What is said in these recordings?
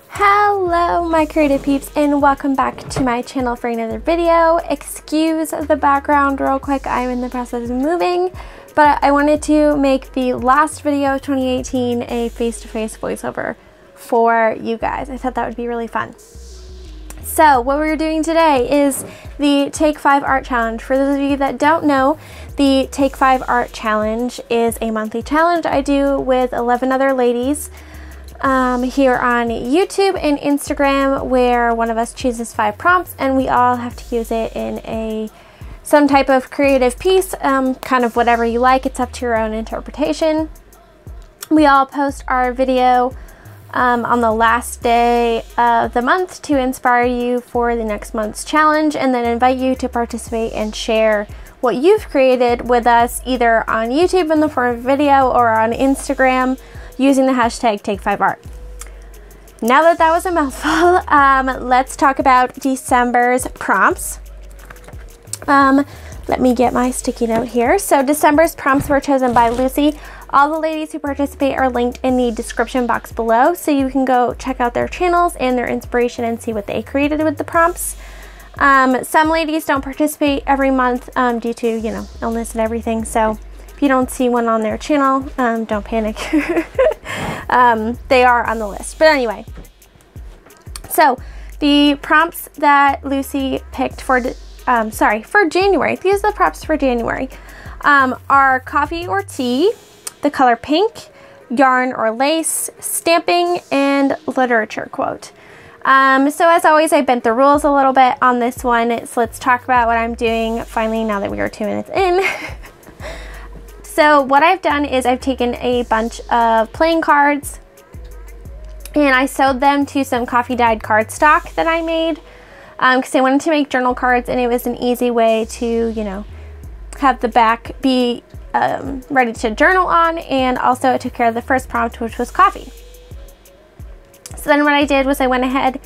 Hello my creative peeps, and welcome back to my channel for another video. Excuse the background real quick, I'm in the process of moving, but I wanted to make the last video of 2018 a face-to-face voiceover for you guys. I thought that would be really fun. So what we're doing today is the Take 5 Art Challenge. For those of you that don't know, the Take 5 Art Challenge is a monthly challenge I do with 11 other ladies here on YouTube and Instagram, where one of us chooses 5 prompts and we all have to use it in some type of creative piece, kind of whatever you like. It's up to your own interpretation. We all post our video on the last day of the month to inspire you for the next month's challenge, and then invite you to participate and share what you've created with us, either on YouTube in the form of video or on Instagram using the hashtag Take5Art. Now that that was a mouthful, let's talk about December's prompts. Let me get my sticky note here. So December's prompts were chosen by Lucy. All the ladies who participate are linked in the description box below, so you can go check out their channels and their inspiration and see what they created with the prompts. Some ladies don't participate every month due to, you know, illness and everything, so if you don't see one on their channel, don't panic. They are on the list. But anyway, so the prompts that Lucy picked for January, these are the prompts for January, are coffee or tea, the color pink, yarn or lace, stamping, and literature quote. So as always, I bent the rules a little bit on this one, so let's talk about what I'm doing finally now that we are 2 minutes in. So what I've done is I've taken a bunch of playing cards and I sewed them to some coffee dyed cardstock that I made because I wanted to make journal cards, and it was an easy way to, you know, have the back be ready to journal on, and also it took care of the first prompt, which was coffee. So then what I did was I went ahead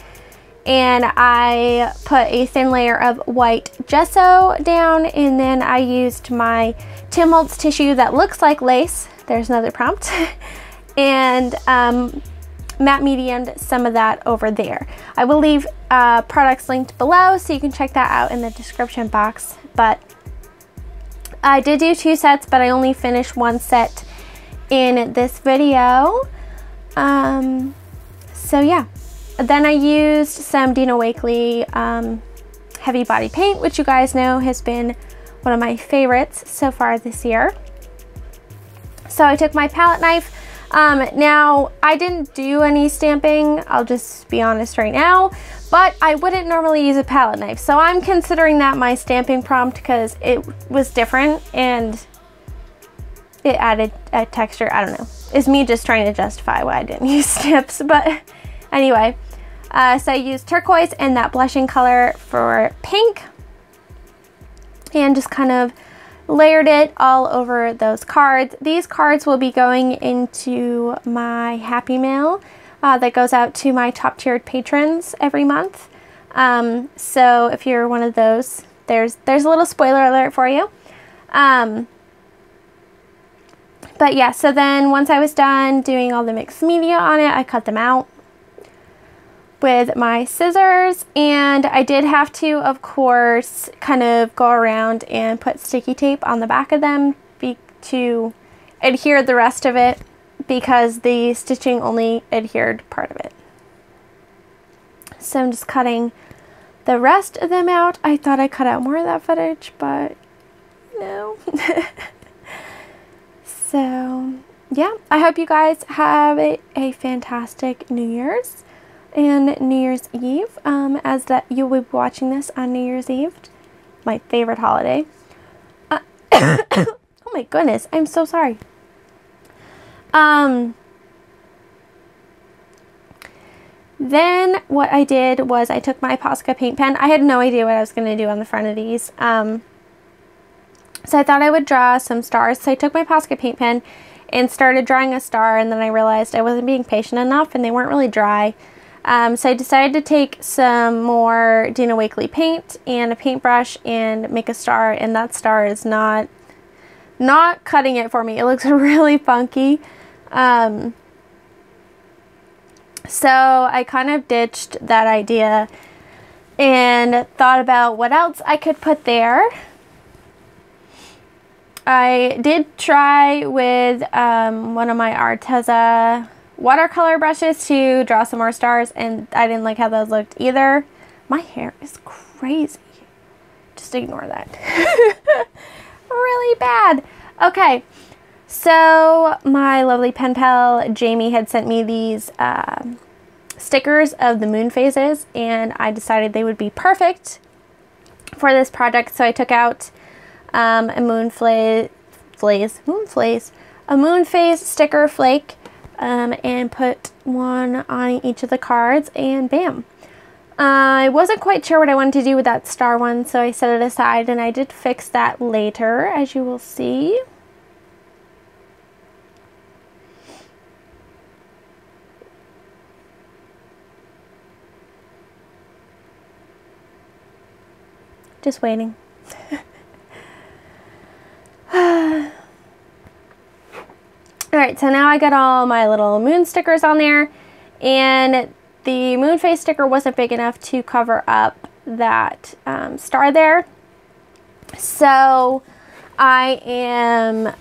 and I put a thin layer of white gesso down, and then I used my Tim Holtz tissue that looks like lace, there's another prompt, and matte mediumed some of that over there. I will leave products linked below so you can check that out in the description box, but I did do 2 sets, but I only finished 1 set in this video. So yeah. Then I used some Dina Wakley heavy body paint, which you guys know has been one of my favorites so far this year. So I took my palette knife. Now I didn't do any stamping, I'll just be honest right now, but I wouldn't normally use a palette knife. So I'm considering that my stamping prompt because it was different and it added a texture. I don't know. It's me just trying to justify why I didn't use stamps, but anyway. So I used turquoise and that blushing color for pink and just kind of layered it all over those cards. These cards will be going into my Happy Mail that goes out to my top tiered patrons every month. So if you're one of those, there's a little spoiler alert for you. But yeah, so then once I was done doing all the mixed media on it, I cut them out with my scissors, and I did have to, of course, kind of go around and put sticky tape on the back of them to adhere the rest of it, because the stitching only adhered part of it. So I'm just cutting the rest of them out. I thought I cut out more of that footage, but no. So yeah, I hope you guys have a fantastic New Year's and New Year's Eve, as that you will be watching this on New Year's Eve, my favorite holiday. Oh my goodness, I'm so sorry. Then what I did was I took my Posca paint pen. I had no idea what I was going to do on the front of these, so I thought I would draw some stars. So I took my Posca paint pen and started drawing a star, and then I realized I wasn't being patient enough and they weren't really dry. So I decided to take some more Dina Wakley paint and a paintbrush and make a star, and that star is not not cutting it for me. It looks really funky. So I kind of ditched that idea and thought about what else I could put there. I did try with one of my Arteza watercolor brushes to draw some more stars, and I didn't like how those looked either. My hair is crazy. Just ignore that. Really bad. Okay, so my lovely pen pal Jamie had sent me these stickers of the moon phases, and I decided they would be perfect for this project. So I took out a moon phase sticker flake and put one on each of the cards, and bam. I wasn't quite sure what I wanted to do with that star one, so I set it aside, and I did fix that later, as you will see. Just waiting. Alright, so now I got all my little moon stickers on there, and the moon phase sticker wasn't big enough to cover up that star there. So I am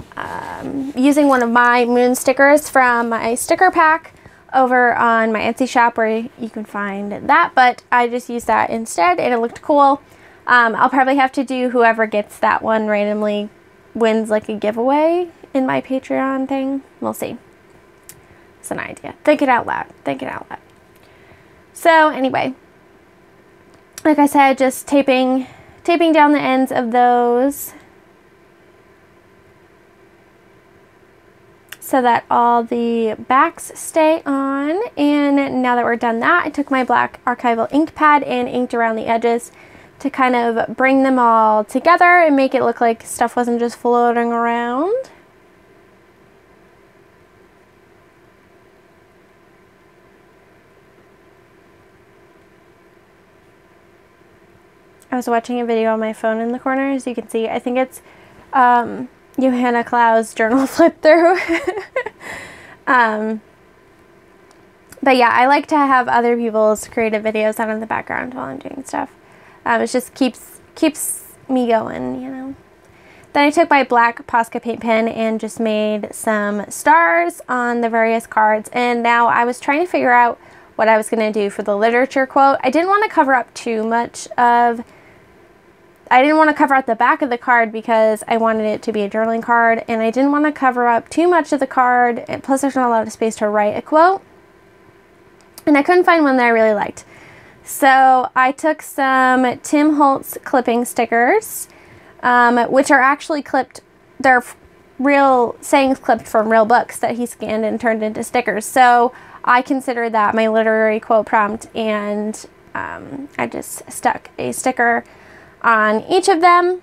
using one of my moon stickers from my sticker pack over on my Etsy shop, where you can find that, but I just used that instead, and it looked cool. I'll probably have to do whoever gets that one randomly wins like a giveaway in my Patreon thing. We'll see. It's an idea. Think it out loud. Think it out loud. So anyway, like I said, just taping down the ends of those so that all the backs stay on. And now that we're done that, I took my black archival ink pad and inked around the edges to kind of bring them all together and make it look like stuff wasn't just floating around. I was watching a video on my phone in the corner, as you can see. I think it's Johanna Klau's journal flip through. But yeah, I like to have other people's creative videos on in the background while I'm doing stuff. It just keeps me going, you know. Then I took my black Posca paint pen and just made some stars on the various cards. And now I was trying to figure out what I was going to do for the literature quote. I didn't want to cover up too much of... I didn't want to cover out the back of the card because I wanted it to be a journaling card, and I didn't want to cover up too much of the card, and plus there's not a lot of space to write a quote, and I couldn't find one that I really liked. So I took some Tim Holtz clipping stickers, which are actually clipped, they're real sayings clipped from real books that he scanned and turned into stickers. So I consider that my literary quote prompt, and I just stuck a sticker on each of them.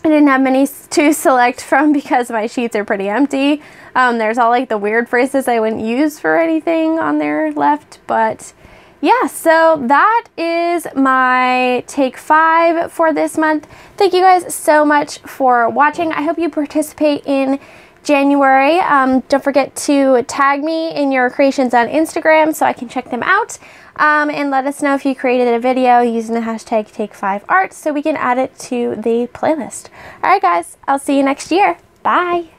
I didn't have many to select from because my sheets are pretty empty. There's all like the weird phrases I wouldn't use for anything on there left, but yeah, so that is my take 5 for this month. Thank you guys so much for watching. I hope you participate in January. Don't forget to tag me in your creations on Instagram so I can check them out. And let us know if you created a video using the hashtag Take5Art so we can add it to the playlist. Alright guys, I'll see you next year. Bye!